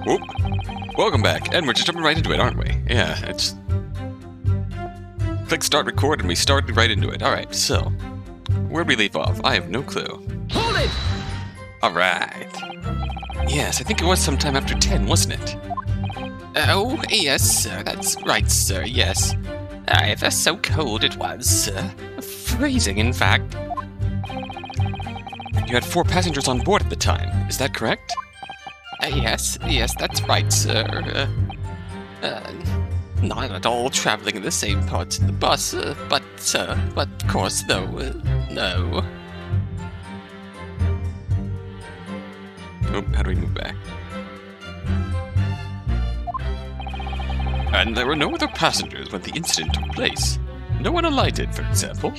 Whoop. Welcome back, and we're just jumping right into it, aren't we? Yeah, it's... Click start record and we started right into it. Alright, so... Where'd we leave off? I have no clue. Hold it! Alright. Yes, I think it was sometime after 10, wasn't it? Oh, yes, sir. That's right, sir, yes. Ever so cold it was, sir. Freezing, in fact. You had 4 passengers on board at the time, is that correct? Yes, that's right, sir. Not at all traveling in the same parts of the bus, but of course, though, no. Oh, how do we move back? And there were no other passengers when the incident took place. No one alighted, for example.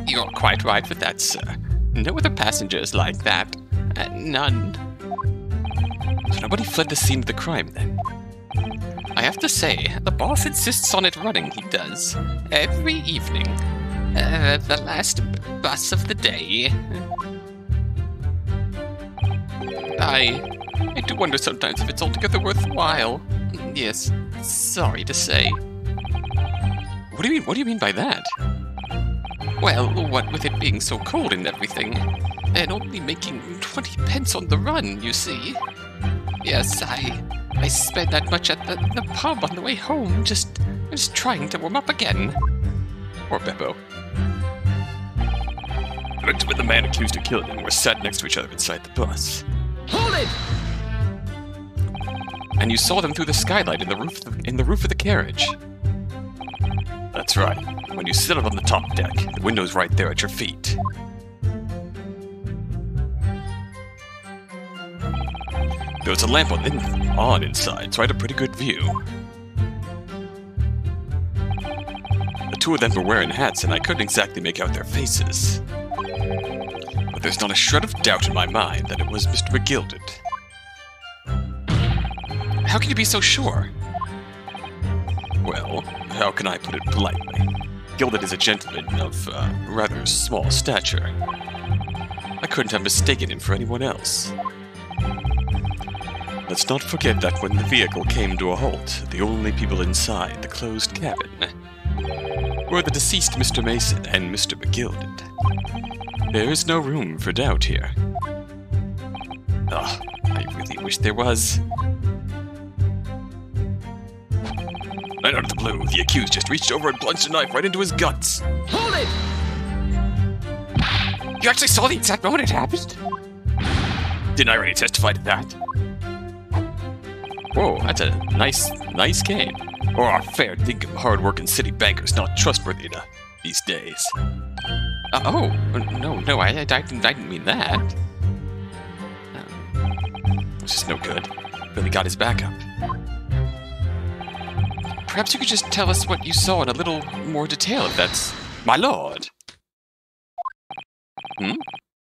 You're quite right with that, sir. No other passengers like that. None. So nobody fled the scene of the crime, then? I have to say, the boss insists on it running, he does. Every evening. The last bus of the day. I do wonder sometimes if it's altogether worthwhile. Yes, sorry to say. What do you mean by that? Well, what with it being so cold and everything, and only making 20 pence on the run, you see. Yes, I spent that much at the pub on the way home, just trying to warm up again. Poor Beppo. I looked when the man accused of killing him were sat next to each other inside the bus. Hold it! And you saw them through the skylight in the roof of the carriage. That's right. When you sit up on the top deck, the window's right there at your feet. There was a lamp on inside, so I had a pretty good view. The 2 of them were wearing hats, and I couldn't exactly make out their faces. But there's not a shred of doubt in my mind that it was Mr. McGilded. How can you be so sure? Well, how can I put it politely? Gilded is a gentleman of rather small stature. I couldn't have mistaken him for anyone else. Let's not forget that when the vehicle came to a halt, the only people inside the closed cabin were the deceased Mr. Mason and Mr. McGilded. There is no room for doubt here. Ah, I really wish there was. And out of the blue, the accused just reached over and plunged a knife right into his guts. Hold it! You actually saw the exact moment it happened? Didn't I already testify to that? Whoa, that's a nice game. Or our fair dinkum hard-working city bankers not trustworthy enough these days. No, I didn't mean that. It's just no good. Billy got his back up. Perhaps you could just tell us what you saw in a little more detail, if that's... My lord!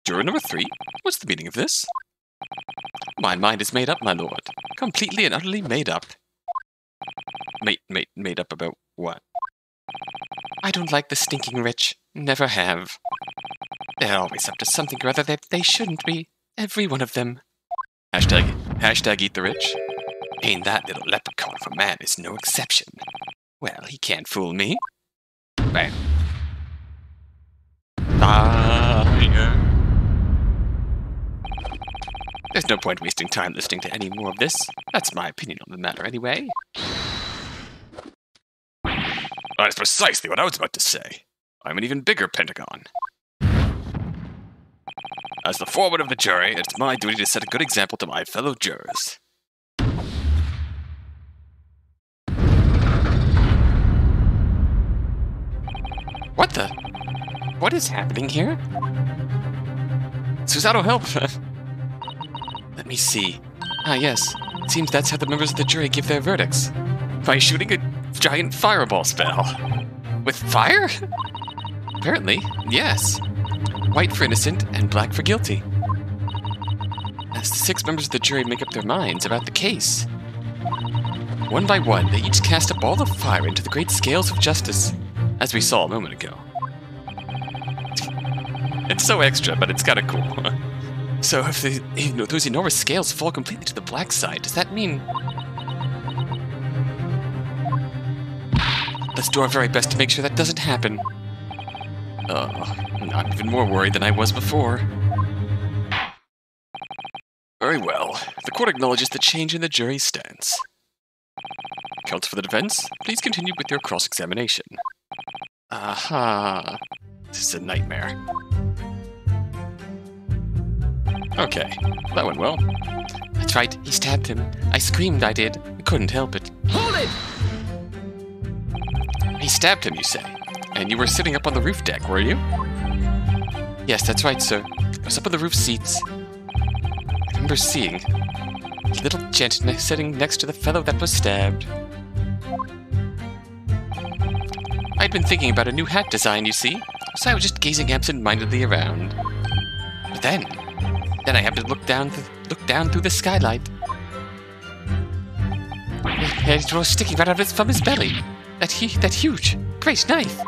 Juror number 3, what's the meaning of this? My mind is made up, my lord. Completely and utterly made up. Made up about what? I don't like the stinking rich. Never have. They're always up to something or other that they shouldn't be. Every one of them. Hashtag eat the rich? Ain't that little leprechaun of a man is no exception. Well, he can't fool me. Bam. Yeah. There's no point wasting time listening to any more of this. That's my opinion on the matter anyway. That's precisely what I was about to say. I'm an even bigger Pentagon. As the foreman of the jury, it's my duty to set a good example to my fellow jurors. What is happening here? Susanoo, help! Let me see. Ah, yes. Seems that's how the members of the jury give their verdicts. By shooting a giant fireball spell. With fire? Apparently, yes. White for innocent and black for guilty. As the 6 members of the jury make up their minds about the case, one by one, they each cast a ball of fire into the great scales of justice, as we saw a moment ago. It's so extra, but it's kind of cool. So if those enormous scales fall completely to the black side, does that mean... Let's do our very best to make sure that doesn't happen. I'm even more worried than I was before. Very well. The court acknowledges the change in the jury's stance. Counsel for the defense, please continue with your cross-examination. Aha. This is a nightmare. Okay, that went well. That's right, he stabbed him. I screamed, I did. I couldn't help it. Hold it! He stabbed him, you say? And you were sitting up on the roof deck, were you? Yes, that's right, sir. I was up on the roof seats. I remember seeing a little gent sitting next to the fellow that was stabbed. I'd been thinking about a new hat design, you see, so I was just gazing absent-mindedly around. But then I happened to look down through the skylight. It was sticking right out from his belly. That huge, great knife.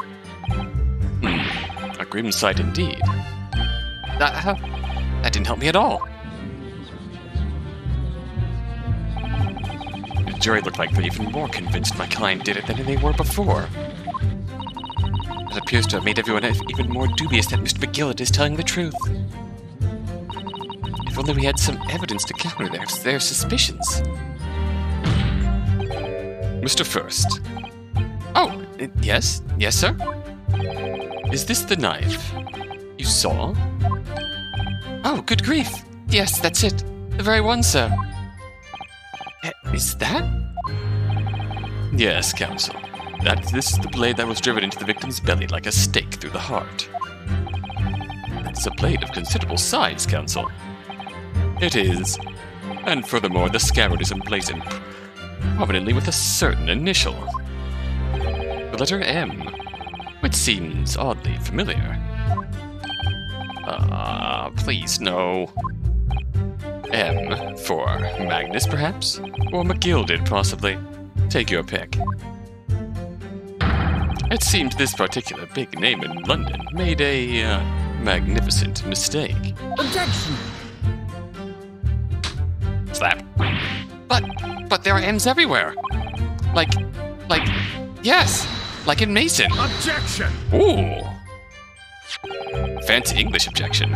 A grim sight indeed. That didn't help me at all. The jury looked like they're even more convinced my client did it than they were before. That appears to have made everyone even more dubious that Mr. McGillet is telling the truth. If only we had some evidence to counter their suspicions. Mr. First. Oh, yes? Yes, sir? Is this the knife you saw? Oh, good grief. Yes, that's it. The very one, sir. Is that? Yes, counsel. This is the blade that was driven into the victim's belly like a stake through the heart. It's a blade of considerable size, counsel. It is. And furthermore, the scabbard is emblazoned prominently with a certain initial. The letter M, which seems oddly familiar. Please, no. M for Magnus, perhaps? Or McGilded, possibly. Take your pick. It seemed this particular big name in London made a, magnificent mistake. Objection! Slap. But there are M's everywhere. Yes! Like in Mason. Objection! Ooh! Fancy English objection.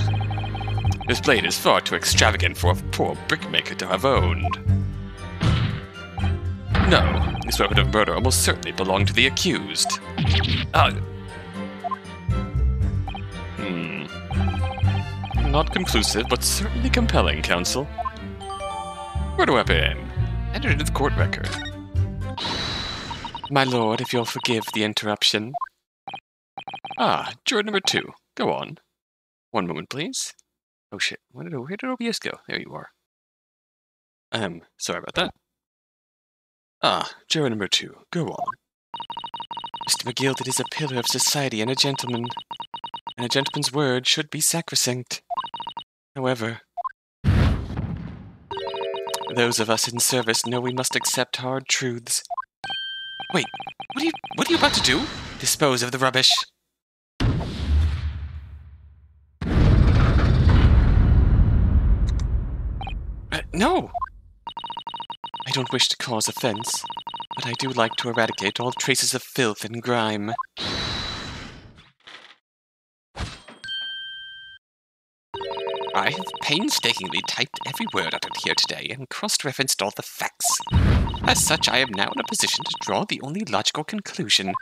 This blade is far too extravagant for a poor brickmaker to have owned. No, this weapon of murder almost certainly belonged to the accused. Not conclusive, but certainly compelling, counsel. Murder weapon. Entered into the court record. My lord, if you'll forgive the interruption. Juror number 2. Go on. One moment, please. Oh shit, where did OBS go? There you are. Sorry about that. Juror number 2. Go on. Mr. McGilded is a pillar of society and a gentleman. And a gentleman's word should be sacrosanct. However, those of us in service know we must accept hard truths. Wait, what are you about to do? Dispose of the rubbish. No! I don't wish to cause offense, but I do like to eradicate all traces of filth and grime. I have painstakingly typed every word out of here today and cross-referenced all the facts. As such, I am now in a position to draw the only logical conclusion.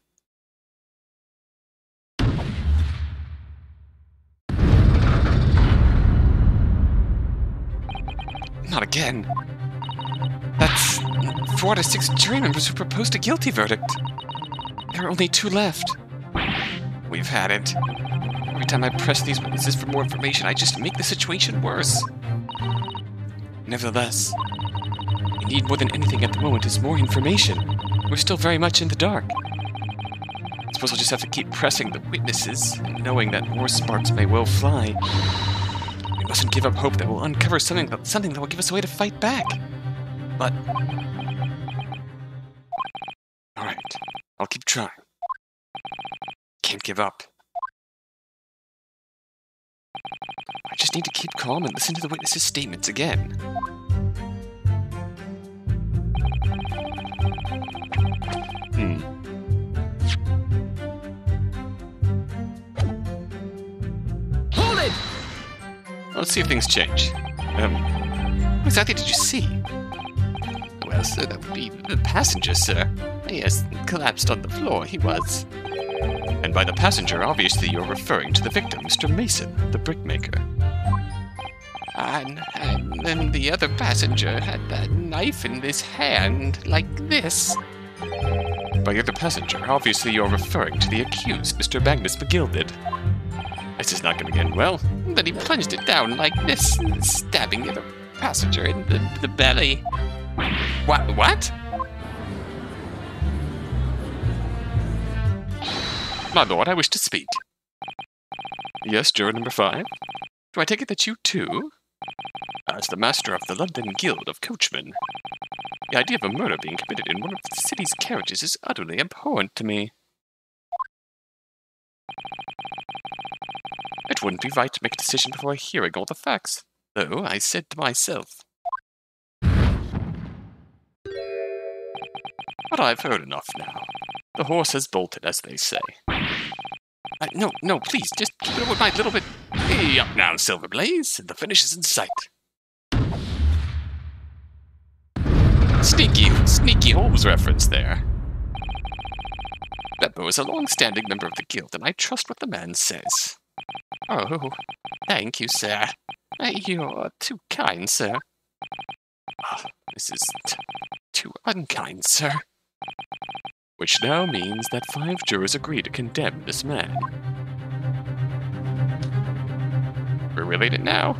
Not again. That's 4 out of 6 jury members who proposed a guilty verdict. There are only 2 left. We've had it. Every time I press these witnesses for more information, I just make the situation worse. Nevertheless, we need more than anything at the moment is more information. We're still very much in the dark. I suppose I'll just have to keep pressing the witnesses, knowing that more sparks may well fly. We mustn't give up hope that we'll uncover something that will give us a way to fight back. But... alright, I'll keep trying. Can't give up. I just need to keep calm and listen to the witness's statements again. Hold it! Let's see if things change. What exactly did you see? Well, sir, that would be the passenger, sir. Yes, collapsed on the floor, he was. And by the passenger, obviously you're referring to the victim, Mr. Mason, the brickmaker. And then the other passenger had that knife in his hand, like this. By the other passenger, obviously you're referring to the accused, Mr. Magnus McGilded. This is not going to end well. Then he plunged it down like this, stabbing the other passenger in the belly. What? My lord, I wish to speak. Yes, juror number 5. Do I take it that you too? As the master of the London Guild of Coachmen, the idea of a murder being committed in one of the city's carriages is utterly abhorrent to me. It wouldn't be right to make a decision before hearing all the facts, though I said to myself. But I've heard enough now. The horse has bolted, as they say. No, please, just keep it with my little bit. Hey, up now, Silverblaze. The finish is in sight. Sneaky Holmes reference there. Beppo is a long-standing member of the guild, and I trust what the man says. Oh, thank you, sir. You're too kind, sir. This is too unkind, sir. Which now means that 5 jurors agree to condemn this man. We're related now.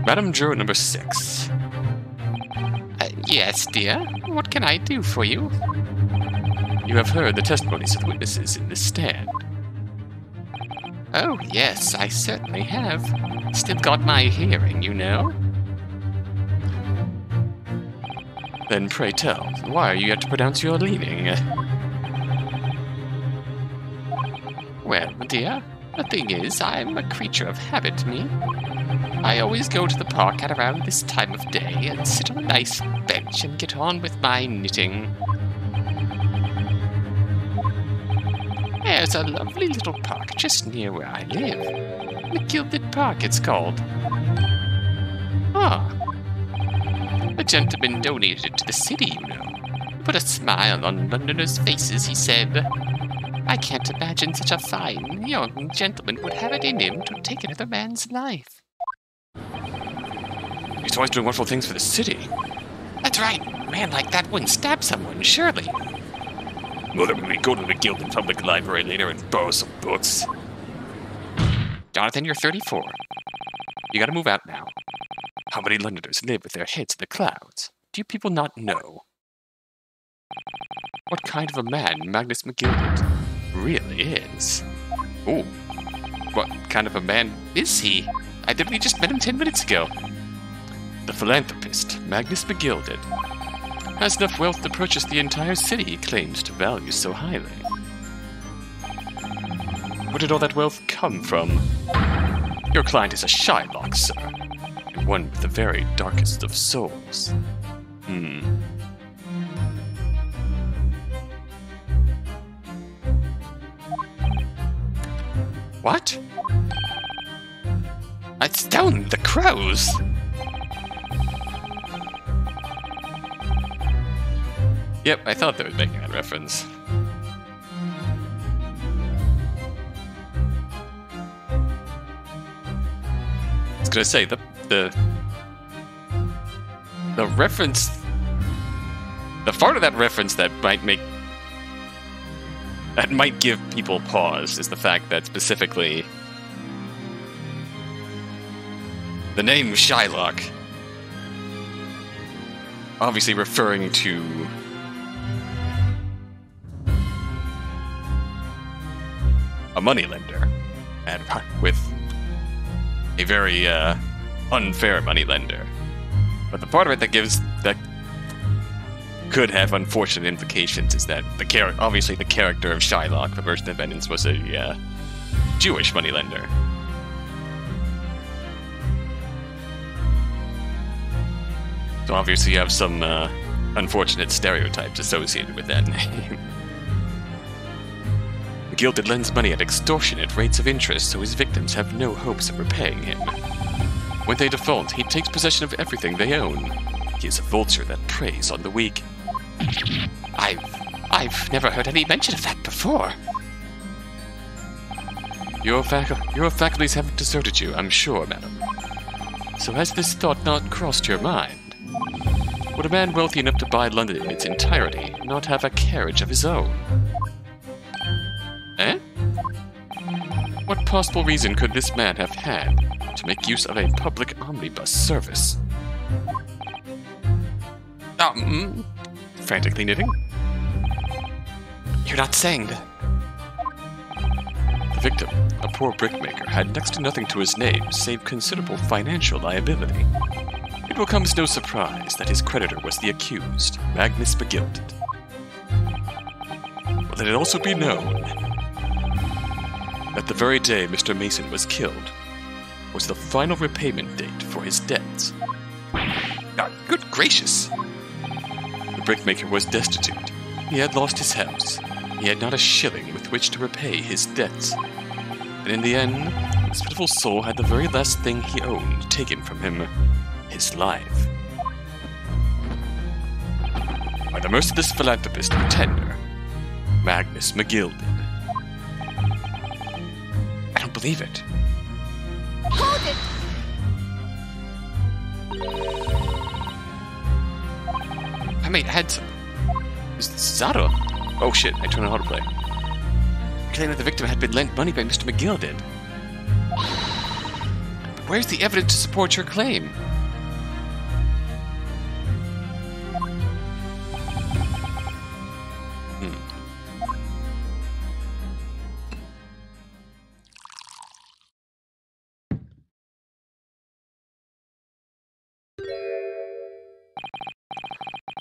Madam Juror number 6. Yes, dear. What can I do for you? You have heard the testimonies of the witnesses in this stand. Oh, yes, I certainly have. Still got my hearing, you know. Then pray tell, why are you yet to pronounce your leaning? Well, dear, the thing is, I'm a creature of habit, me. I always go to the park at around this time of day and sit on a nice bench and get on with my knitting. There's a lovely little park just near where I live. McGilded Park, it's called. Ah. The gentleman donated to the city, you know. He put a smile on Londoners' faces, he said. I can't imagine such a fine young gentleman would have it in him to take another man's life. He's always doing wonderful things for the city. That's right. A man like that wouldn't stab someone, surely. Well, then we go to the Guild and Public Library later and borrow some books. Jonathan, you're 34. You gotta move out now. How many Londoners live with their heads in the clouds? Do you people not know? What kind of a man Magnus McGilded really is? Ooh. What kind of a man is he? I literally just met him 10 minutes ago. The philanthropist, Magnus McGilded, has enough wealth to purchase the entire city he claims to value so highly. Where did all that wealth come from? Your client is a Shylock, sir, and one with the very darkest of souls. What? It's down the crows! Yep, I thought they were making that reference. I was gonna say, the reference... The part of that reference that might give people pause is the fact that specifically the name Shylock, obviously referring to a moneylender, and with a very unfair moneylender. But the part of it that could have unfortunate implications is that obviously the character of Shylock, the Merchant of Venice, was a Jewish moneylender. So obviously you have some unfortunate stereotypes associated with that name. The Gilded lends money at extortionate rates of interest, so his victims have no hopes of repaying him. When they default, he takes possession of everything they own. He is a vulture that preys on the weak. I've never heard any mention of that before. Your faculties haven't deserted you, I'm sure, madam. So has this thought not crossed your mind? Would a man wealthy enough to buy London in its entirety not have a carriage of his own? Eh? What possible reason could this man have had to make use of a public omnibus service? Frantically knitting. You're not saying that... The victim, a poor brickmaker, had next to nothing to his name save considerable financial liability. It will come as no surprise that his creditor was the accused, Magnus Begilded. But let it also be known that the very day Mr. Mason was killed was the final repayment date for his debts. Good gracious! The brickmaker was destitute. He had lost his house. He had not a shilling with which to repay his debts. And in the end, his pitiful soul had the very last thing he owned taken from him, his life. By the mercy of this philanthropist and tender, Magnus Begilded. I don't believe it. Hold it! I made heads. Zara. Oh shit, I turned on autoplay. Claimed that the victim had been lent money by Mr. Begilded. But where's the evidence to support your claim?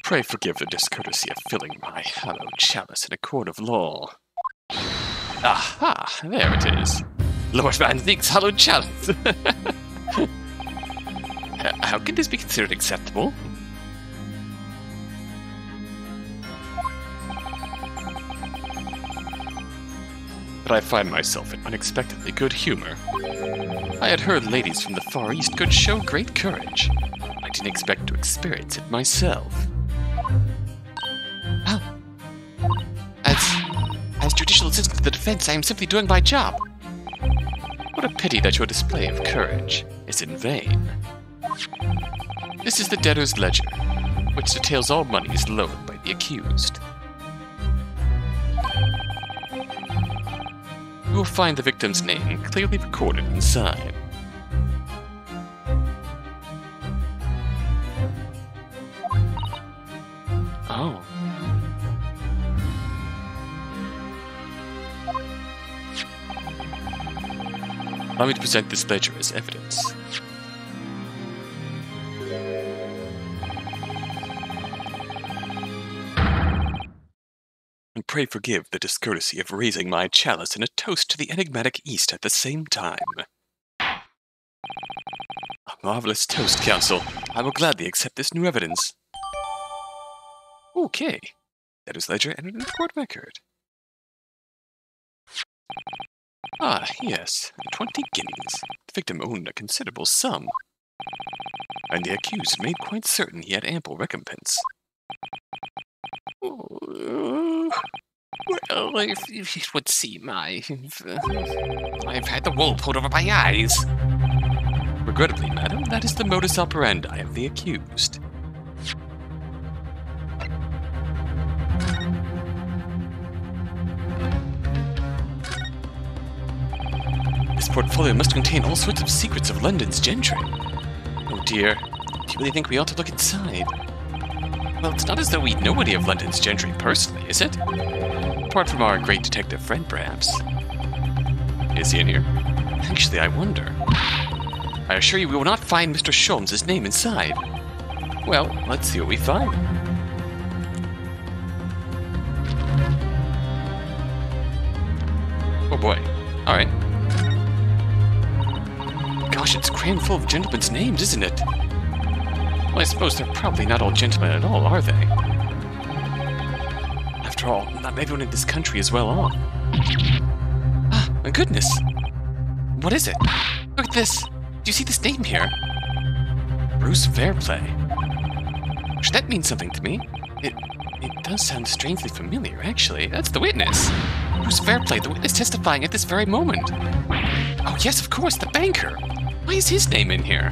Pray forgive the discourtesy of filling my hallowed chalice in a court of law. Aha! There it is. Lord Van Zeek's hallowed chalice. How can this be considered acceptable? But I find myself in unexpectedly good humor. I had heard ladies from the Far East could show great courage. I didn't expect to experience it myself. Well, as judicial assistant to the defense, I am simply doing my job. What a pity that your display of courage is in vain. This is the debtor's ledger, which details all monies loaned by the accused. You will find the victim's name clearly recorded inside. Oh. Allow me to present this ledger as evidence. And pray forgive the discourtesy of raising my chalice in a toast to the enigmatic East at the same time. A marvelous toast, Counsel. I will gladly accept this new evidence. Okay. That is ledger entered in the court record. Ah, yes. 20 guineas. The victim owned a considerable sum. And the accused made quite certain he had ample recompense. Well, if it would seem I've had the wool pulled over my eyes. Regrettably, madam, that is the modus operandi of the accused. This portfolio must contain all sorts of secrets of London's gentry. Oh dear, do you really think we ought to look inside? Well, it's not as though we know any of London's gentry personally, is it? Apart from our great detective friend, perhaps. Is he in here? Actually, I wonder. I assure you we will not find Mr. Sholmes' name inside. Well, let's see what we find. Oh boy. Alright. Gosh, it's crammed full of gentlemen's names, isn't it? Well, I suppose they're probably not all gentlemen at all, are they? After all, not everyone in this country is well off. Ah, my goodness! What is it? Look at this! Do you see this name here? Bruce Fairplay. Should that mean something to me? It does sound strangely familiar, actually. That's the witness. Bruce Fairplay, the witness testifying at this very moment. Oh yes, of course, the banker. Why is his name in here?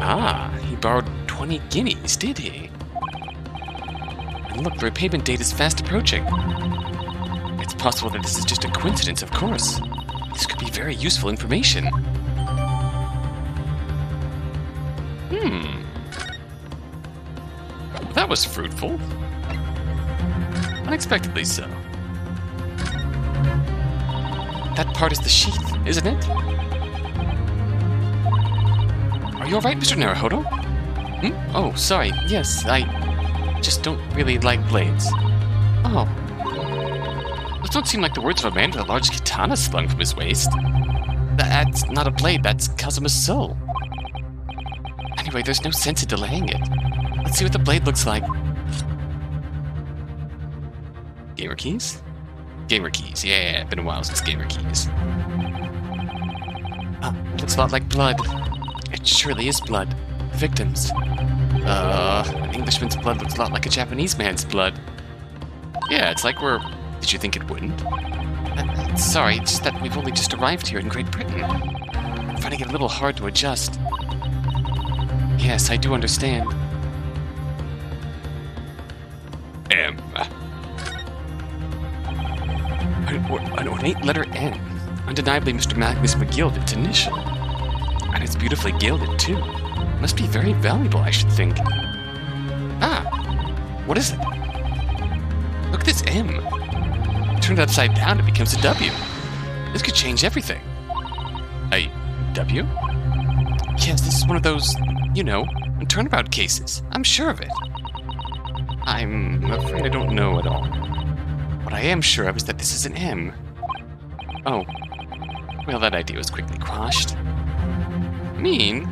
Ah, he borrowed 20 guineas, did he? And look, the repayment date is fast approaching. It's possible that this is just a coincidence, of course. This could be very useful information. That was fruitful. Unexpectedly so. That part is the sheath, isn't it? Are you alright, Mr. Naruhodo? Oh, sorry. Yes, I just don't really like blades. Oh. Those don't seem like the words of a man with a large katana slung from his waist. That's not a blade, that's Kazuma's soul. Anyway, there's no sense in delaying it. Let's see what the blade looks like. Gamer keys? Gamer keys, yeah, been a while since gamer keys. Looks a lot like blood. It surely is blood. Victims. An Englishman's blood looks a lot like a Japanese man's blood. Yeah, it's like we're... Did you think it wouldn't? Sorry, it's just that we've only just arrived here in Great Britain. I'm finding it a little hard to adjust. Yes, I do understand. M. An ornate letter N. Undeniably Mr. Magnus McGilded's initial. And it's beautifully gilded, too. Must be very valuable, I should think. Ah! What is it? Look at this M. Turned it upside down, it becomes a W. This could change everything. A W? Yes, this is one of those, you know, turnabout cases. I'm sure of it. I'm afraid I don't know at all. What I am sure of is that this is an M. Oh. Well, that idea was quickly quashed. Mean?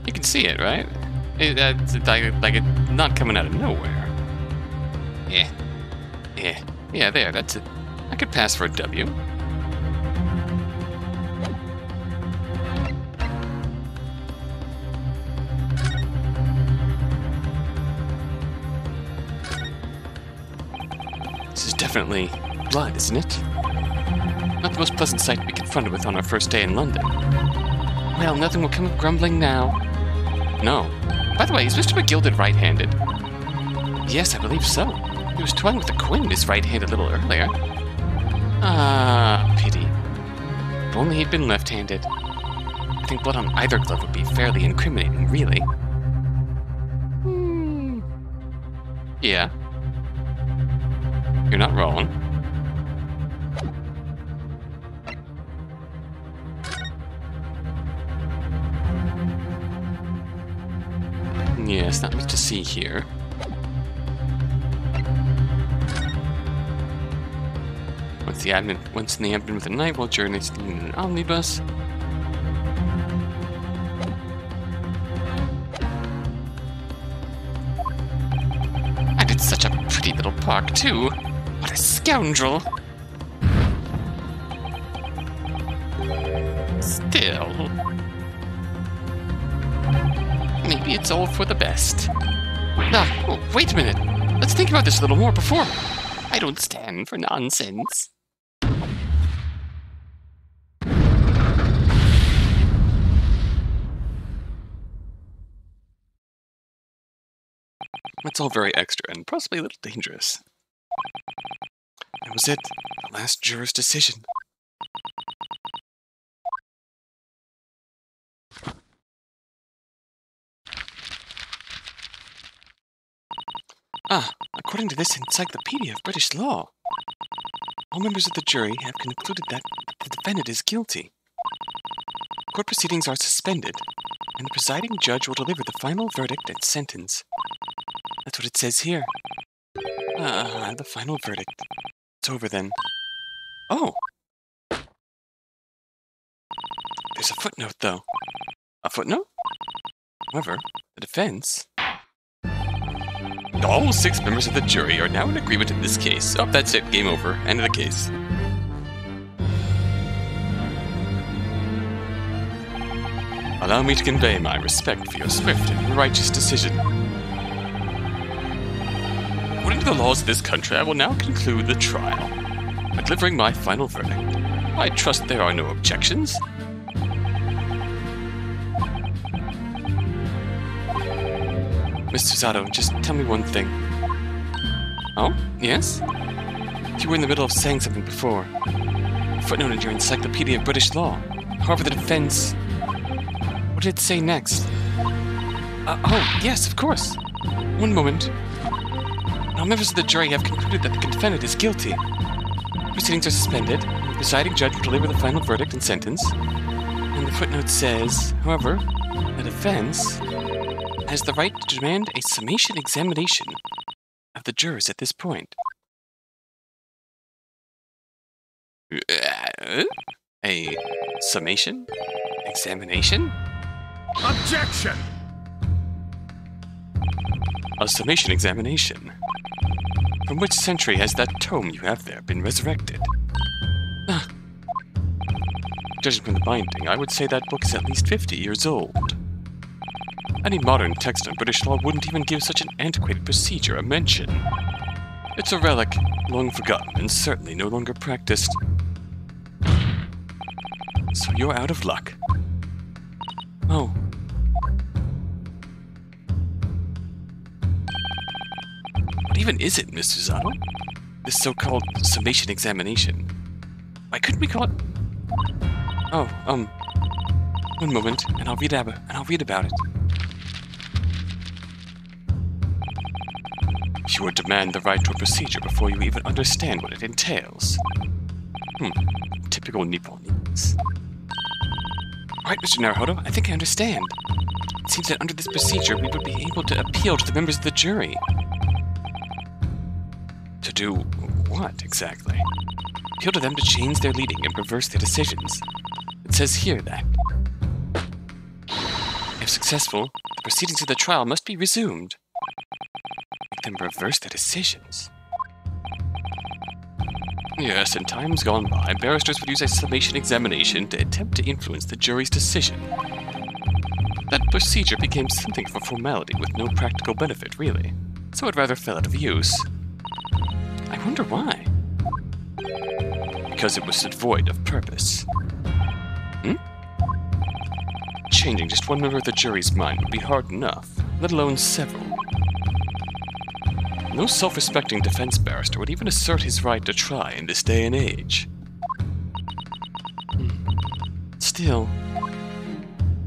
You can see it, right? Like it's not coming out of nowhere. Yeah, there, that's it. I could pass for a W. This is definitely blood, isn't it? Not the most pleasant sight to be confronted with on our first day in London. Well, nothing will come of grumbling now. No. By the way, is Mr. McGilded right-handed? Yes, I believe so. He was toying with a coin in his right hand a little earlier. Ah, pity. If only he'd been left-handed. I think blood on either glove would be fairly incriminating, really. Yeah. You're not wrong. Yes, not much to see here. Once in the admin with a knife while journeying in an omnibus. And it's such a pretty little park, too. What a scoundrel! Still... maybe it's all for the best. Oh, wait a minute. Let's think about this a little more before... I don't stand for nonsense. That's all very extra and possibly a little dangerous. That was it. The last juror's decision. According to this encyclopedia of British law, all members of the jury have concluded that the defendant is guilty. Court proceedings are suspended, and the presiding judge will deliver the final verdict and sentence. That's what it says here. The final verdict. It's over then. Oh! There's a footnote, though. A footnote? However, the defense... All 6 members of the jury are now in agreement in this case. Oh, that's it. Game over. End of the case. Allow me to convey my respect for your swift and righteous decision. According to the laws of this country, I will now conclude the trial by delivering my final verdict. I trust there are no objections. Mr. Zato, just tell me one thing. Oh? Yes? You were in the middle of saying something before. A footnote in your Encyclopedia of British Law. However, the defense... What did it say next? Oh, yes, of course. One moment. All members of the jury have concluded that the defendant is guilty. Proceedings are suspended. The presiding judge will deliver the final verdict and sentence. And the footnote says, however, the defense... has the right to demand a summation examination of the jurors at this point. A summation? Examination? Objection! A summation examination? From which century has that tome you have there been resurrected? Judging from the binding, I would say that book is at least 50 years old. Any modern text on British law wouldn't even give such an antiquated procedure a mention. It's a relic, long forgotten, and certainly no longer practiced. So you're out of luck. Oh. What even is it, Mr. Zato? This so-called summation examination. Why couldn't we call it... Oh, one moment, and I'll read about it. You would demand the right to a procedure before you even understand what it entails. Typical Nipponese. Right, Mr. Naruhodo, I think I understand. It seems that under this procedure, we would be able to appeal to the members of the jury. To do what, exactly? Appeal to them to change their leading and reverse their decisions. It says here that, if successful, the proceedings of the trial must be resumed. Make them reverse their decisions. Yes, in times gone by, barristers would use a summation examination to attempt to influence the jury's decision. That procedure became something of a formality with no practical benefit, really, so it rather fell out of use. I wonder why. Because it was devoid of purpose. Changing just one member of the jury's mind would be hard enough, let alone several. No self-respecting defense barrister would even assert his right to try in this day and age. Still,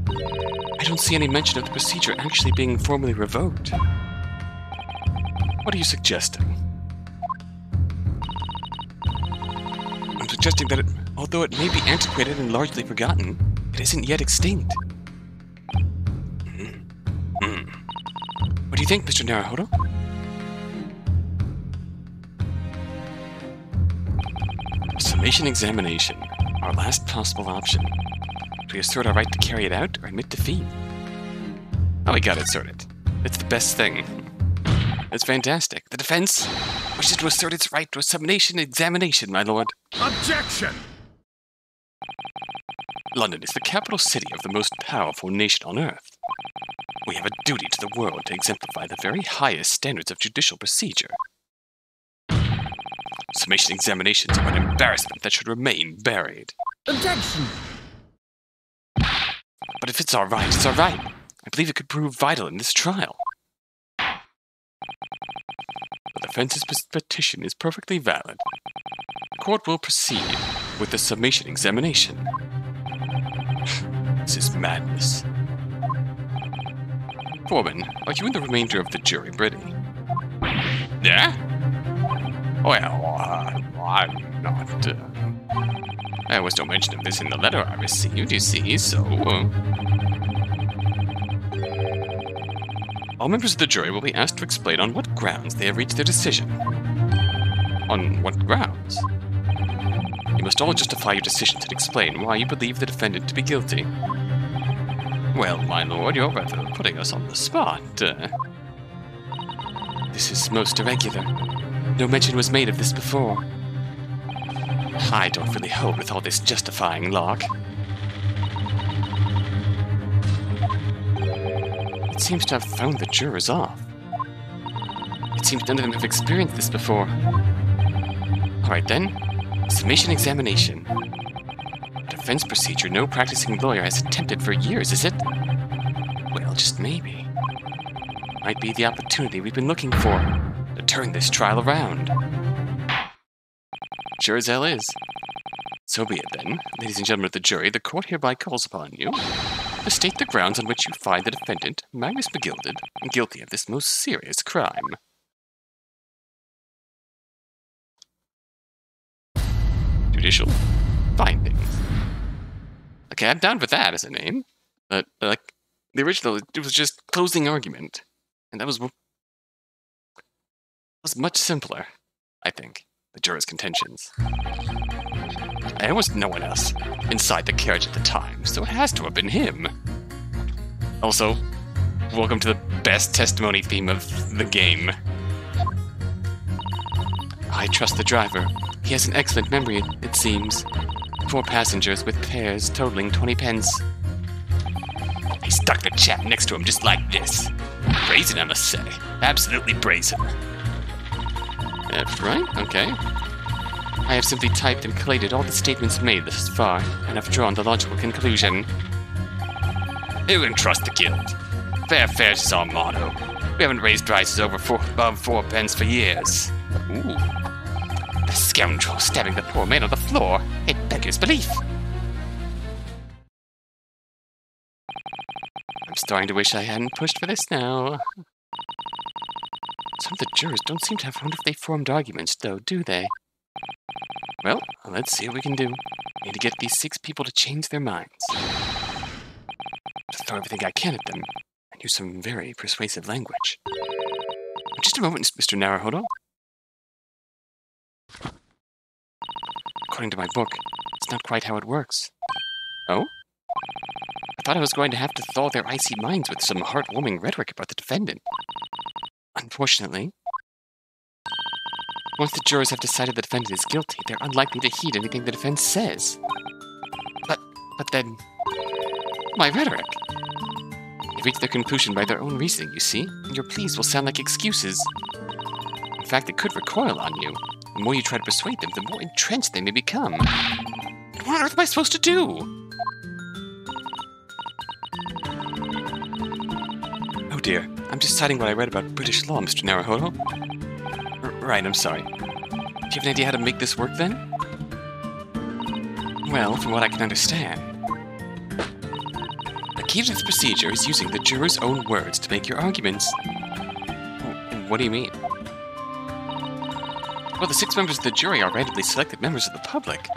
I don't see any mention of the procedure actually being formally revoked. What are you suggesting? I'm suggesting that although it may be antiquated and largely forgotten, it isn't yet extinct. What do you think, Mr. Naruhodo? A summation examination, our last possible option. Do we assert our right to carry it out or admit defeat? Oh, we gotta assert it. It's the best thing. It's fantastic. The defense wishes to assert its right to a summation examination, my lord. Objection! London is the capital city of the most powerful nation on earth. We have a duty to the world to exemplify the very highest standards of judicial procedure. Summation examinations are an embarrassment that should remain buried. Objection! But if it's all right, it's all right. I believe it could prove vital in this trial. The defense's petition is perfectly valid. The court will proceed with the summation examination. This is madness. Foreman, are you and the remainder of the jury ready? Yeah? Well, I'm not. There was no mention of this in the letter I received, you see, so... All members of the jury will be asked to explain on what grounds they have reached their decision. On what grounds? questions. You must all justify your decisions and explain why you believe the defendant to be guilty. Well, my lord, you're rather putting us on the spot. This is most irregular. No mention was made of this before. I don't really hold with all this justifying log. It seems to have thrown the jurors off. It seems none of them have experienced this before. Alright then, summation examination. A defense procedure no practicing lawyer has attempted for years, is it? Well, just maybe. Might be the opportunity we've been looking for to turn this trial around. Sure as hell is. So be it then, ladies and gentlemen of the jury, the court hereby calls upon you to state the grounds on which you find the defendant, Magnus McGilded, guilty of this most serious crime. Judicial findings. Okay, I'm down with that as a name. But, like, the original, it was just closing argument. And that was much simpler, I think, the jurors' contentions. There was no one else inside the carriage at the time, so it has to have been him. Also, welcome to the best testimony theme of the game. I trust the driver. He has an excellent memory, it seems. 4 passengers with fares totaling 20 pence. He stuck the chap next to him just like this. Brazen, I must say. Absolutely brazen. That's right, okay. I have simply typed and collated all the statements made thus far, and have drawn the logical conclusion. Who can trust the guild? Fair fares is our motto. We haven't raised prices above 4 pence for years. Ooh. The scoundrel stabbing the poor man on the floor. It beggars belief. I'm starting to wish I hadn't pushed for this now. Some of the jurors don't seem to have wonderfully formed arguments, though, do they? Well, let's see what we can do. Need to get these 6 people to change their minds. To throw everything I can at them, and use some very persuasive language. Just a moment, Mr. Naruhodo. According to my book, it's not quite how it works. Oh? I thought I was going to have to thaw their icy minds with some heartwarming rhetoric about the defendant. Unfortunately, once the jurors have decided the defendant is guilty, they're unlikely to heed anything the defense says. But then, my rhetoric. They reach their conclusion by their own reasoning, you see, and your pleas will sound like excuses. In fact, they could recoil on you. The more you try to persuade them, the more entrenched they may become. And what on earth am I supposed to do? Oh dear, I'm just citing what I read about British law, Mr. Naruhodo. Right, I'm sorry. Do you have an idea how to make this work, then? Well, from what I can understand, the key to this procedure is using the jurors' own words to make your arguments. What do you mean? Well, the 6 members of the jury are randomly selected members of the public.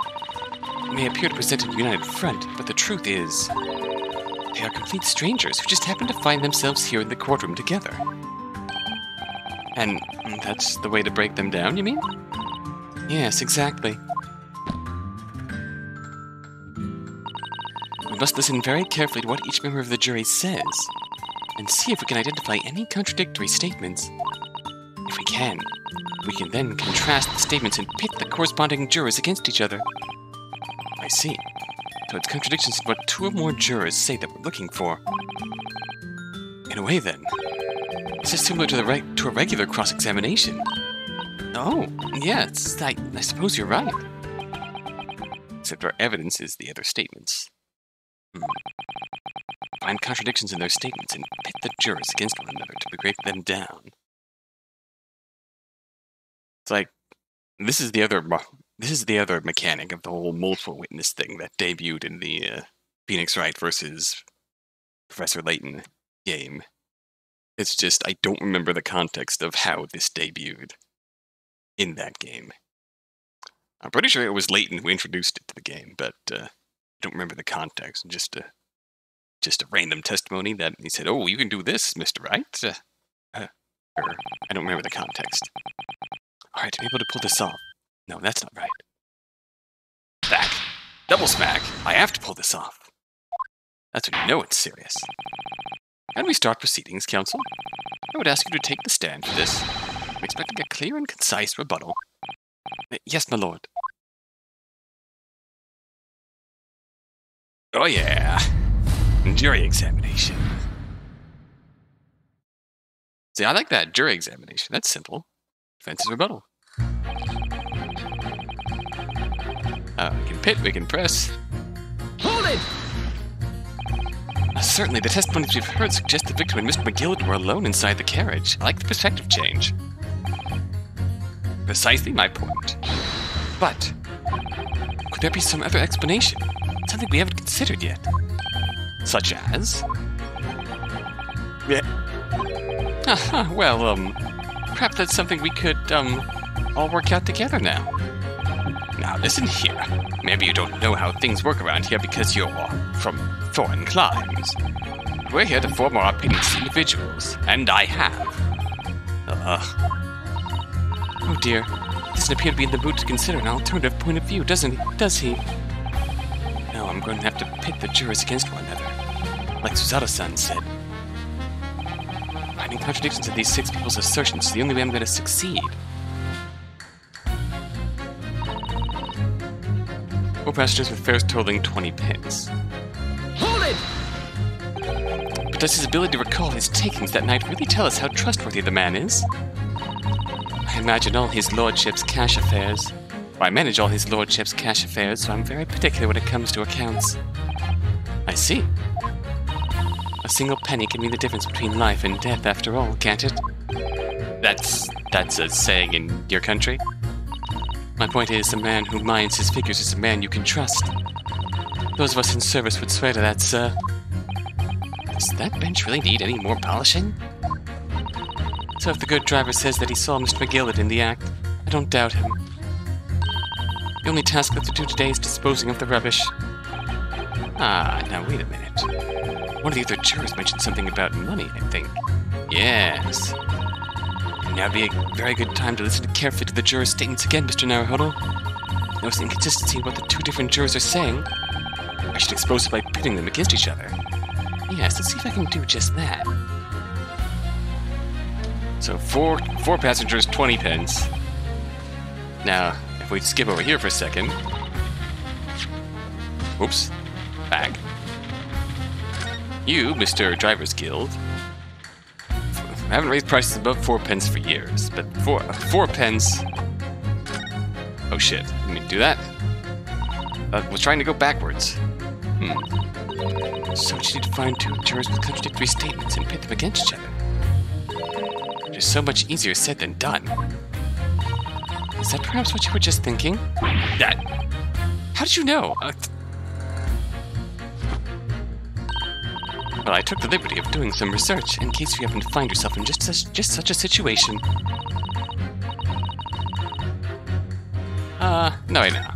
They may appear to present a united front, but the truth is, they are complete strangers who just happen to find themselves here in the courtroom together. And that's the way to break them down, you mean? Yes, exactly. We must listen very carefully to what each member of the jury says, and see if we can identify any contradictory statements. If we can then contrast the statements and pit the corresponding jurors against each other. I see. So it's contradictions in what 2 or more jurors say that we're looking for. In a way, then, this is similar to a regular cross-examination. Oh, yes, I suppose you're right. Except our evidence is the other statements. Find contradictions in their statements and pit the jurors against one another to break them down. It's like, this is the other mechanic of the whole multiple witness thing that debuted in the Phoenix Wright versus Professor Layton game. It's just, I don't remember the context of how this debuted in that game. I'm pretty sure it was Layton who introduced it to the game, but I don't remember the context. Just a random testimony that he said, "Oh, you can do this, Mr. Wright." I don't remember the context. Alright, I'm able to pull this off. No, that's not right. Back. Double smack. I have to pull this off. That's when you know it's serious. Can we start proceedings, counsel? I would ask you to take the stand for this. I'm expecting a clear and concise rebuttal. Yes, my lord. Oh yeah. Jury examination. See, I like that jury examination. That's simple. Defense is rebuttal. We can pit, we can press. Hold it! Certainly, the testimonies we've heard suggest the victim and Mr. McGillicuddy were alone inside the carriage. I like the perspective change. Precisely my point. But, could there be some other explanation? Something we haven't considered yet? Such as? Yeah. Well, perhaps that's something we could, all work out together now. Now, listen here. Maybe you don't know how things work around here because you're from foreign climes. We're here to form our opinions as individuals, and I have. Oh dear. He doesn't appear to be in the mood to consider an alternative point of view, does he? Now I'm going to have to pit the jurors against one another. Like Suzato-san said. Finding contradictions in these 6 people's assertions is the only way I'm going to succeed. 4 passengers with fares totaling 20 pence. Hold it! But does his ability to recall his takings that night really tell us how trustworthy the man is? I imagine all his lordship's cash affairs. Or I manage all his lordship's cash affairs, so I'm very particular when it comes to accounts. I see. A single penny can mean the difference between life and death after all, can't it? That's a saying in your country? My point is, a man who minds his figures is a man you can trust. Those of us in service would swear to that, sir. Does that bench really need any more polishing? So if the good driver says that he saw Mr. McGillicuddy in the act, I don't doubt him. The only task left to do today is disposing of the rubbish. Now wait a minute. One of the other jurors mentioned something about money, I think. Yes. Now would be a very good time to listen carefully to the jurors' statements again, Mr. Naruhodo. Notice the inconsistency in what the 2 different jurors are saying. I should expose it by pitting them against each other. Yes, let's see if I can do just that. So 4 passengers, 20 pence. Now, if we skip over here for a second. Oops. Back. You, Mr. Driver's Guild, I haven't raised prices above 4 pence for years, but 4 pence... Oh shit, let me do that. I was trying to go backwards. So you need to find 2 jurors with contradictory statements and pit them against each other. It is so much easier said than done. Is that perhaps what you were just thinking? How did you know? Well, I took the liberty of doing some research in case you happen to find yourself in just such a situation. No, I know.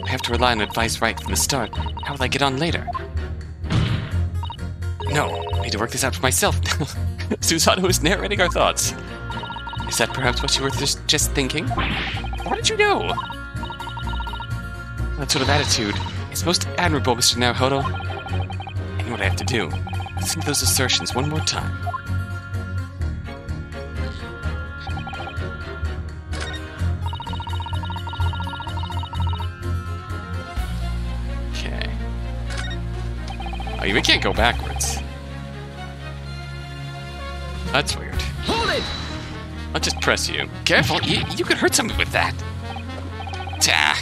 I have to rely on advice right from the start. How will I get on later? No, I need to work this out for myself. Suzato is narrating our thoughts. Is that perhaps what you were just thinking? What did you know? That sort of attitude is most admirable, Mr. Naruhodo. I know what I have to do. Listen to those assertions one more time. Okay. Oh, we can't go backwards. That's weird. Hold it! I'll just press you. Careful, you could hurt somebody with that.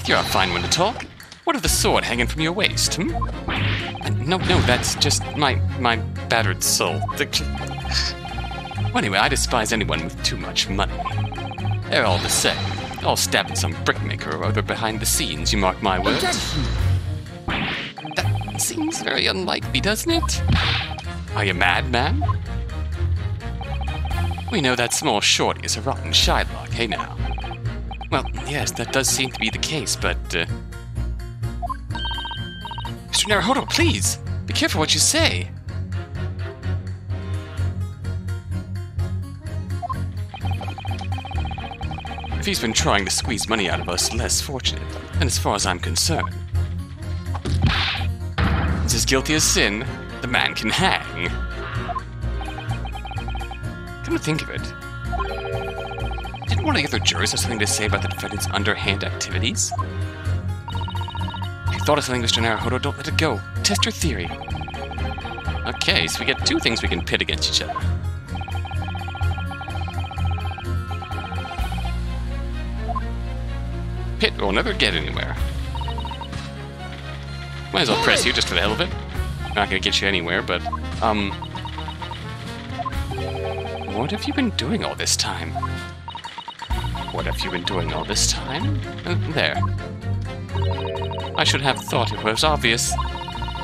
You're a fine one to talk. What of the sword hanging from your waist, No, that's just my battered soul. Well, anyway, I despise anyone with too much money. They're all the same. All stabbing some brickmaker or other behind the scenes, you mark my words. Objection! That seems very unlikely, doesn't it? Are you mad, man? We know that small shorty is a rotten Shylock, hey now? Well, yes, that does seem to be the case, but, Mr. Naruhodo, please! Be careful what you say! If he's been trying to squeeze money out of us, less fortunate, and as far as I'm concerned, he's as guilty as sin. The man can hang. Come to think of it, didn't one of the other jurors have something to say about the defendant's underhand activities? If you thought of something, Mr. Naruhodo, don't let it go. Test your theory. Okay, so we get two things we can pit against each other. Pit will never get anywhere. Might as well press you just for the hell of it. Not gonna get you anywhere, but, what have you been doing all this time? What have you been doing all this time? There. I should have thought it was obvious.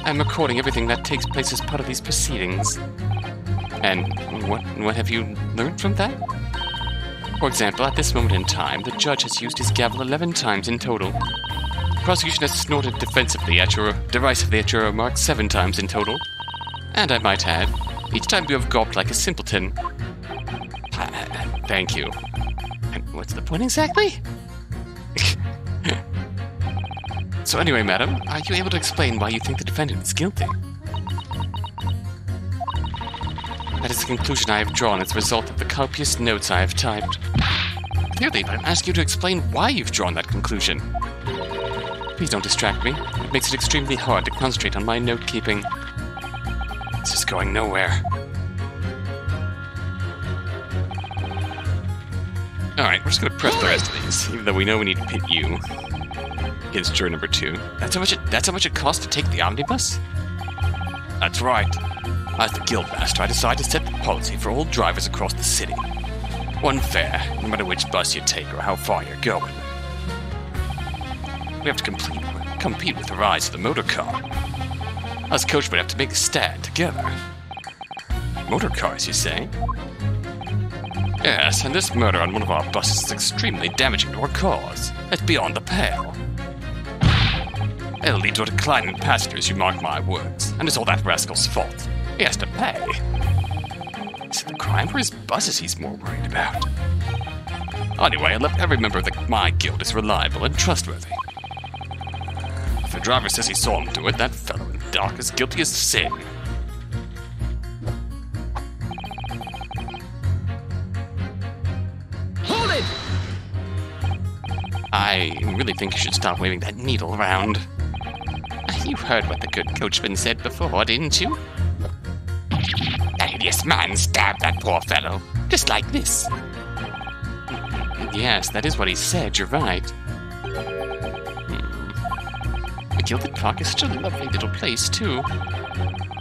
I'm recording everything that takes place as part of these proceedings. And what have you learned from that? For example, at this moment in time, the judge has used his gavel 11 times in total. The prosecution has snorted derisively at your remarks 7 times in total. And I might add, each time you have gulped like a simpleton. Thank you. And what's the point exactly? So anyway, madam, are you able to explain why you think the defendant is guilty? That is the conclusion I have drawn as a result of the copious notes I have typed. Clearly, but I'm asking you to explain why you've drawn that conclusion. Please don't distract me. It makes it extremely hard to concentrate on my note-keeping. This is going nowhere. Alright, we're just gonna press the rest of these, even though we know we need to pit you against juror number 2. That's how much it costs to take the omnibus? That's right. As the guildmaster, I decided to set the policy for all drivers across the city. One fare, no matter which bus you take or how far you're going. We have to compete with the rise of the motor car. Us coachmen have to make a stand together. Motor cars, you say? Yes, and this murder on one of our buses is extremely damaging to our cause. It's beyond the pale. It'll lead to a decline in passengers, you mark my words, and it's all that rascal's fault. He has to pay. Is it the crime or his buses he's more worried about? Anyway, every member of my guild is reliable and trustworthy. If the driver says he saw him do it, that fellow in the dock is guilty as sin. Hold it! I really think you should stop waving that needle around. You heard what the good coachman said before, didn't you? That hideous man stabbed that poor fellow, just like this. Yes, that is what he said, you're right. The Gilded Park is such a lovely little place, too.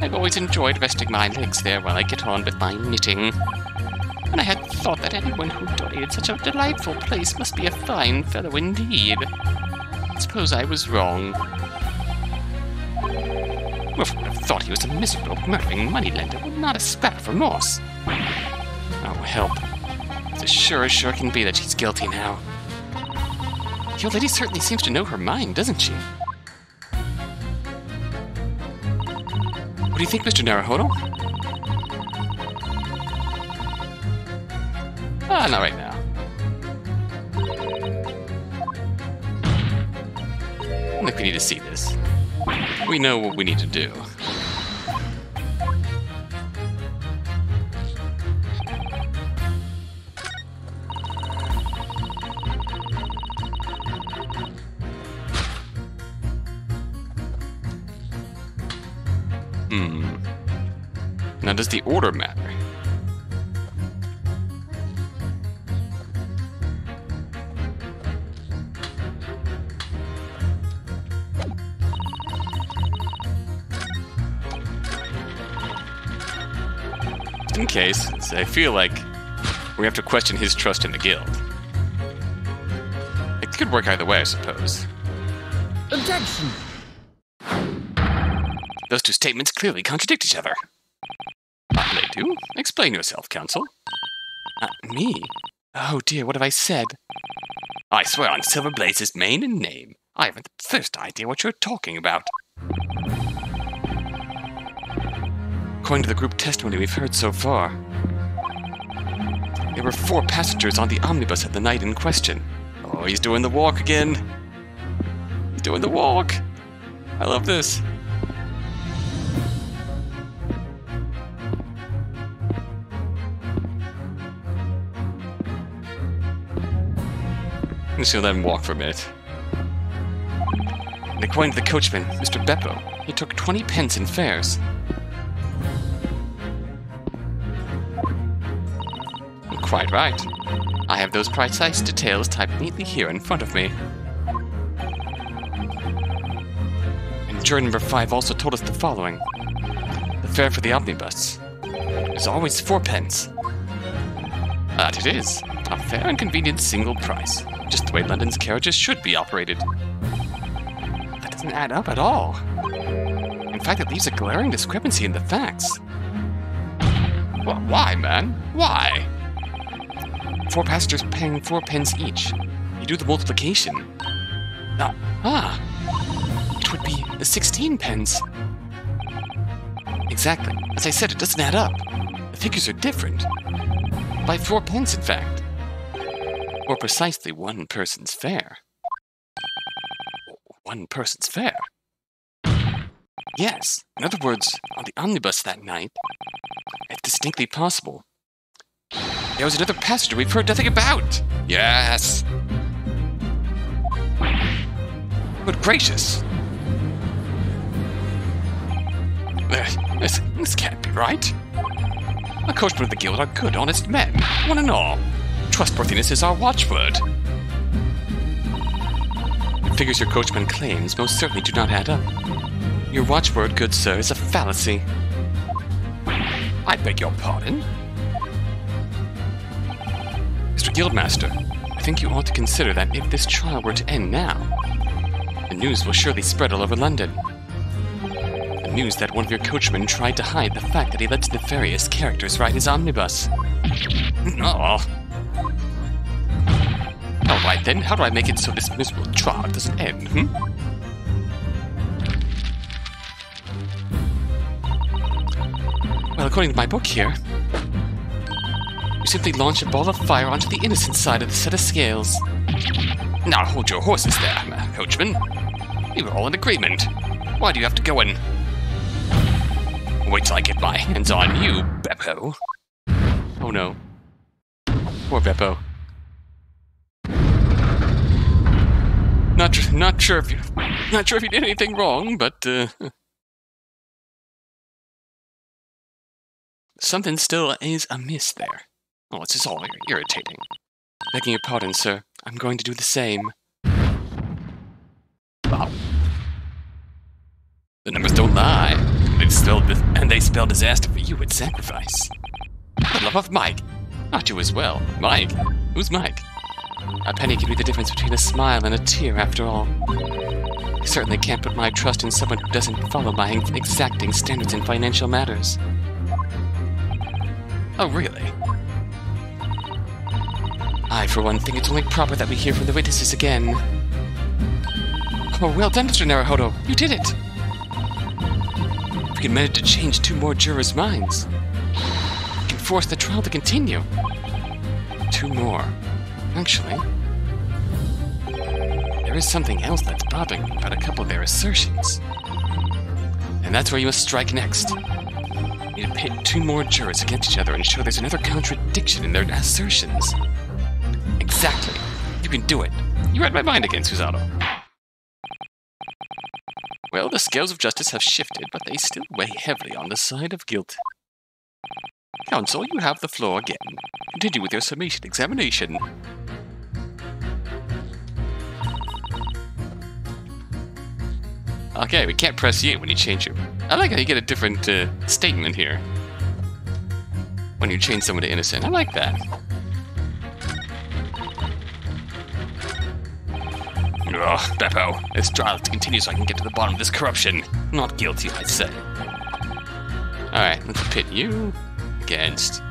I've always enjoyed resting my legs there while I get on with my knitting. And I had thought that anyone who donated such a delightful place must be a fine fellow indeed. Suppose I was wrong. Wilfred would have thought he was a miserable, murdering moneylender with not a scrap of remorse. Oh, help. It's as sure can be that she's guilty now. The old lady certainly seems to know her mind, doesn't she? What do you think, Mr. Naruhodo? Ah, not right now. I think we need to see this. We know what we need to do. Now, does the order matter? In case, I feel like we have to question his trust in the guild. It could work either way, I suppose. Objection! Those two statements clearly contradict each other. They do? Explain yourself, counsel. Me? Oh dear, what have I said? I swear on Silver Blaze's mane and name, I haven't the first idea what you're talking about. According to the group testimony we've heard so far, There were 4 passengers on the omnibus at the night in question. Oh, he's doing the walk again. He's doing the walk. I love this. I'm just gonna let him walk for a minute. And according to the coachman, Mr. Beppo, he took 20 pence in fares. Quite right. I have those precise details typed neatly here in front of me. And juror number 5 also told us the following. The fare for the omnibus is always 4 pence. That it is. A fair and convenient single price. Just the way London's carriages should be operated. That doesn't add up at all. In fact, it leaves a glaring discrepancy in the facts. Well, why, man? Why? 4 passengers paying 4 pence each. You do the multiplication. It would be the 16 pence. Exactly. As I said, it doesn't add up. The figures are different. By 4 pence, in fact. Or precisely 1 person's fare. 1 person's fare? Yes. In other words, on the omnibus that night, it's distinctly possible. There was another passenger we've heard nothing about! Yes! Good gracious! This can't be right. The coachman of the guild are good, honest men, one and all. Trustworthiness is our watchword. The figures your coachman claims most certainly do not add up. Your watchword, good sir, is a fallacy. I beg your pardon? Mr. Guildmaster, I think you ought to consider that if this trial were to end now, the news will surely spread all over London. The news that one of your coachmen tried to hide the fact that he lets nefarious characters ride his omnibus. No. Alright then, how do I make it so this miserable trial doesn't end, Well, according to my book here, you simply launch a ball of fire onto the innocent side of the set of scales. Now hold your horses there, coachman. We were all in agreement. Why do you have to go in? Wait till I get my hands on you, Beppo. Oh no. Poor Beppo. Not sure if you did anything wrong, but something still is amiss there. Oh, this is all very irritating. Begging your pardon, sir. I'm going to do the same. Wow. The numbers don't lie. They spell disaster for you with sacrifice. For the love of Mike. Not you as well. Mike? Who's Mike? A penny can be the difference between a smile and a tear, after all. I certainly can't put my trust in someone who doesn't follow my exacting standards in financial matters. Oh, really? I, for one, think it's only proper that we hear from the witnesses again. Oh, well done, Mr. Naruhodo. You did it! We can manage to change 2 more jurors' minds. We can force the trial to continue. 2 more. Actually, there is something else that's bothering me about a couple of their assertions. And that's where you must strike next. You need to pit 2 more jurors against each other and show there's another contradiction in their assertions. Exactly. You can do it. You read my mind again, Susanoo. Well, the scales of justice have shifted, but they still weigh heavily on the side of guilt. Counsel, you have the floor again. Continue with your summation examination. Okay, we can't press you when you change it. I like how you get a different statement here. When you change someone to innocent. I like that. Ugh, Beppo. This trial has to continue so I can get to the bottom of this corruption. Not guilty, I say. Alright, let's pit you against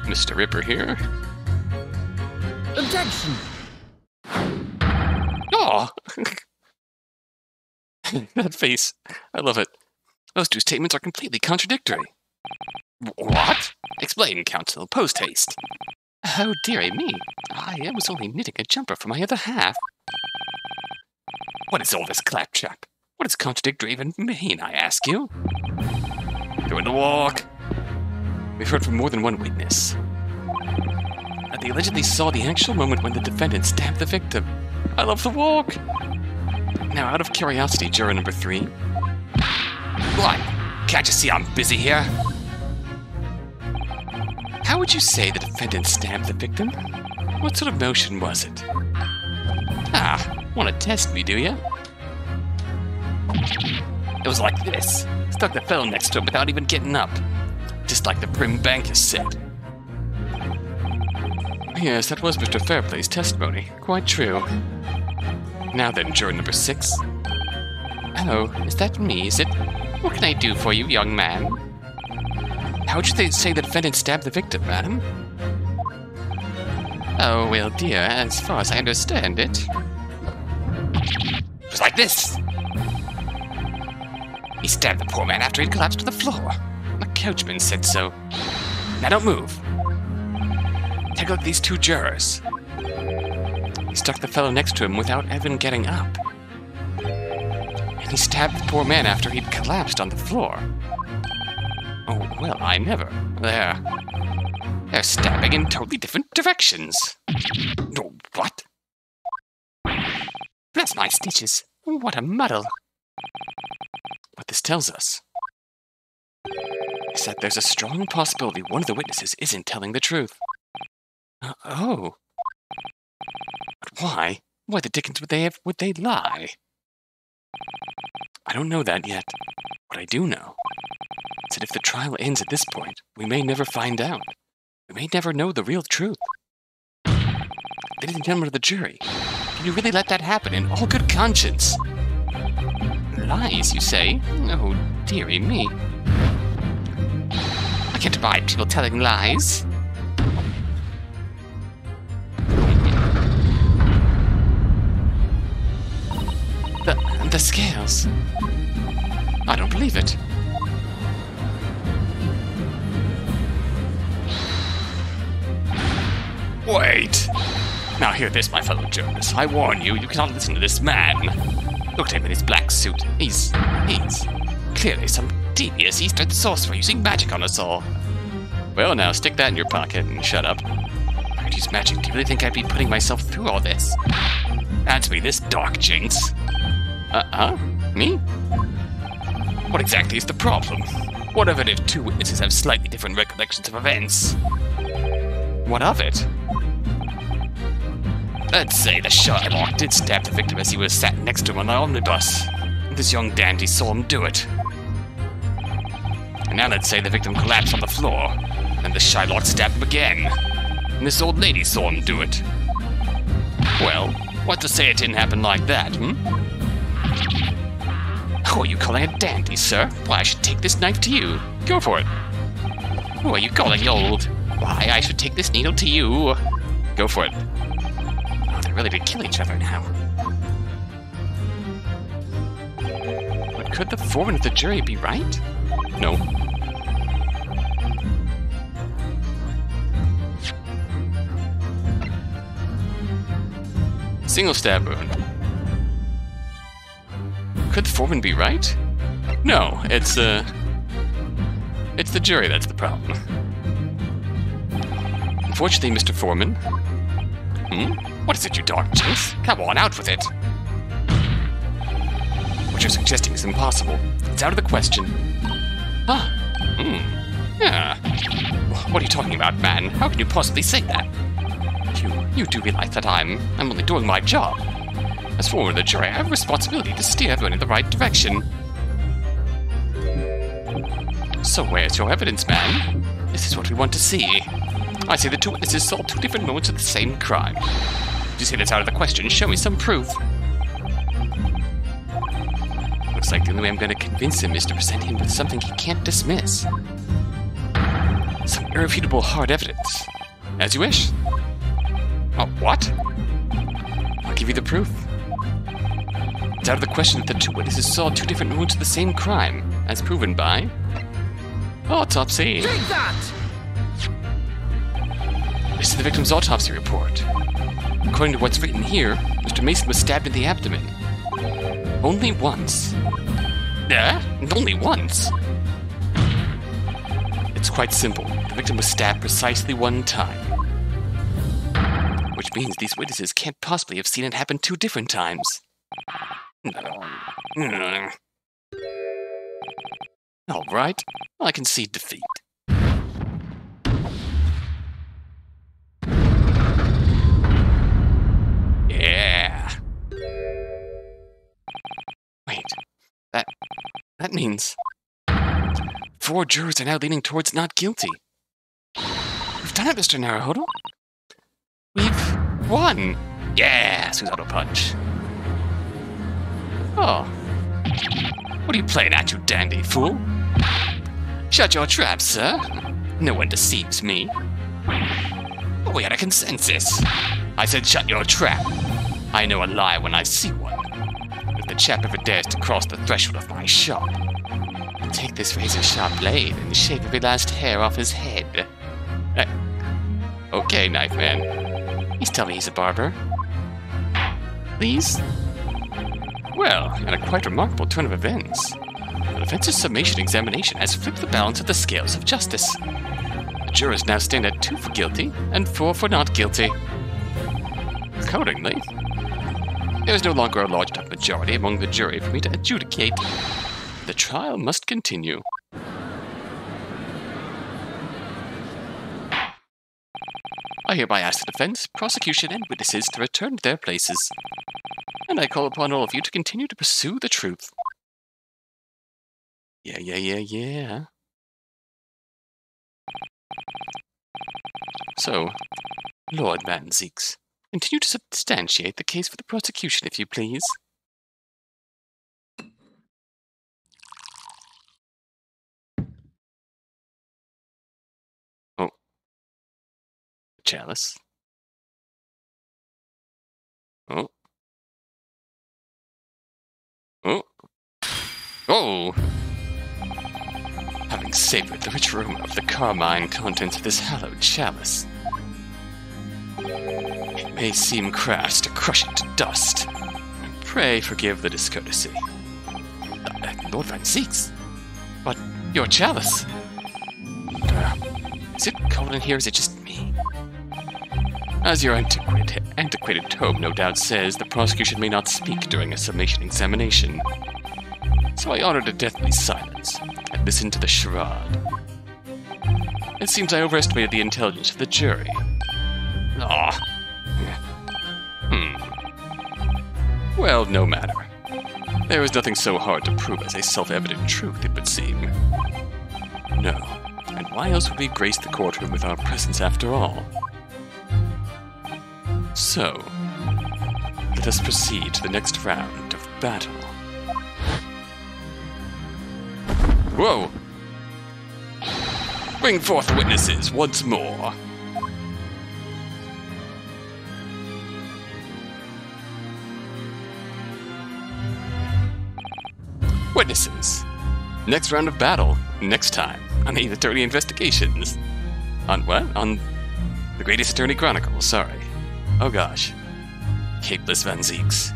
Mr. Ripper here. Objection! Oh! That face. I love it. Those 2 statements are completely contradictory. What? Explain, counsel. Post haste. Oh, dearie me. I was only knitting a jumper for my other half. What is all this claptrap? What does contradictory even mean, I ask you? Doing the walk. We've heard from more than one witness. They allegedly saw the actual moment when the defendant stabbed the victim. I love the walk. Now, out of curiosity, juror number 3. What? Can't you see I'm busy here? How would you say the defendant stabbed the victim? What sort of motion was it? Ah, want to test me, do you? It was like this. Stuck the fellow next to him without even getting up. Just like the prim banker said. Yes, that was Mr. Fairplay's testimony. Quite true. Now then, juror number 6. Oh, is that me, is it? What can I do for you, young man? How would you say the defendant stabbed the victim, madam? Oh, well, dear, as far as I understand it... It was like this! He stabbed the poor man after he'd collapsed to the floor. The coachman said so. Now don't move. Take a look at these 2 jurors. He stuck the fellow next to him without even getting up. And he stabbed the poor man after he'd collapsed on the floor. Oh, well, I never. They're stabbing in totally different directions. Oh, what? Bless my stitches. What a muddle. What this tells us is that there's a strong possibility one of the witnesses isn't telling the truth. Oh. But why? Why the dickens would they lie? I don't know that yet. What I do know is that if the trial ends at this point, we may never find out. We may never know the real truth. Ladies and gentlemen of the jury, can you really let that happen in all good conscience? Lies, you say? Oh, dearie me. I can't abide people telling lies. The scales. I don't believe it. Wait! Now hear this, my fellow jurors. I warn you, you cannot listen to this man. Look at him in his black suit. He's clearly some devious Eastern sorcerer using magic on us all. Well, now stick that in your pocket and shut up. If I could use magic, do you really think I'd be putting myself through all this? Answer me this, dark jinx. Me? What exactly is the problem? What of it if 2 witnesses have slightly different recollections of events? What of it? Let's say the Shylock did stab the victim as he was sat next to him on the omnibus. This young dandy saw him do it. And now let's say the victim collapsed on the floor, and the Shylock stabbed him again. And this old lady saw him do it. Well, what's to say it didn't happen like that, Who are you calling a dandy, sir? Why, I should take this knife to you. Go for it. Who are you calling old? Why, I should take this needle to you. Go for it. Oh, they're ready to kill each other now. But could the foreman of the jury be right? No. Single stab wound. Could the foreman be right? No, it's the jury that's the problem. Unfortunately, Mr. Foreman. What is it, you dark jinx? Come on, out with it. What you're suggesting is impossible. It's out of the question. Yeah. What are you talking about, man? How can you possibly say that? You do realize that I'm only doing my job. As foreman of the jury, I have a responsibility to steer everyone in the right direction. So where's your evidence, man? This is what we want to see. I say the 2 witnesses saw 2 different moments of the same crime. You say that's out of the question. Show me some proof. Looks like the only way I'm going to convince him is to present him with something he can't dismiss. Some irrefutable hard evidence. As you wish. Oh, what? I'll give you the proof. It's out of the question that the 2 witnesses saw 2 different moments of the same crime, as proven by... Autopsy. Take that! This is the victim's autopsy report. According to what's written here, Mr. Mason was stabbed in the abdomen. Only once. Only once? It's quite simple. The victim was stabbed precisely one time. Which means these witnesses can't possibly have seen it happen 2 different times. All right, I concede defeat. Yeah. Wait, that means 4 jurors are now leaning towards not guilty. We've done it, Mr. Naruhodo. We've won. Yeah, Susanoo Punch. Oh. What are you playing at, you dandy fool? Shut your trap, sir. No one deceives me. But we had a consensus. I said shut your trap. I know a lie when I see one. If the chap ever dares to cross the threshold of my shop, I'll take this razor-sharp blade and shave every last hair off his head. Okay, Knife Man. Please tell me he's a barber. Please? Well, in a quite remarkable turn of events, the defense's summation examination has flipped the balance of the scales of justice. The jurors now stand at 2 for guilty and 4 for not guilty. Accordingly, there is no longer a large enough majority among the jury for me to adjudicate. The trial must continue. I hereby ask the defense, prosecution, and witnesses to return to their places. And I call upon all of you to continue to pursue the truth. Yeah. So, Lord Van Zeeks, continue to substantiate the case for the prosecution, if you please. Oh. Chalice. Oh. Oh. Oh! Having savored the rich aroma of the carmine contents of this hallowed chalice, it may seem crass to crush it to dust. Pray forgive the discourtesy. Lord Van Zeeks? But your chalice? Is it cold in here, or is it just me? As your antiquated tome no doubt says, the prosecution may not speak during a summation examination. So I honored a deathly silence and listened to the charade. It seems I overestimated the intelligence of the jury. Well, no matter. There is nothing so hard to prove as a self-evident truth, it would seem. No, and why else would we grace the courtroom with our presence after all? So, let us proceed to the next round of battle. Whoa! Bring forth the witnesses once more. Witnesses. Next round of battle. Next time on the Attorney Investigations. On what? On the Greatest Attorney Chronicles, sorry. Oh gosh. Capeless Van Zeeks.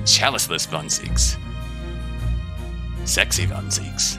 Chaliceless Van Zeeks. Sexy Van Zeeks.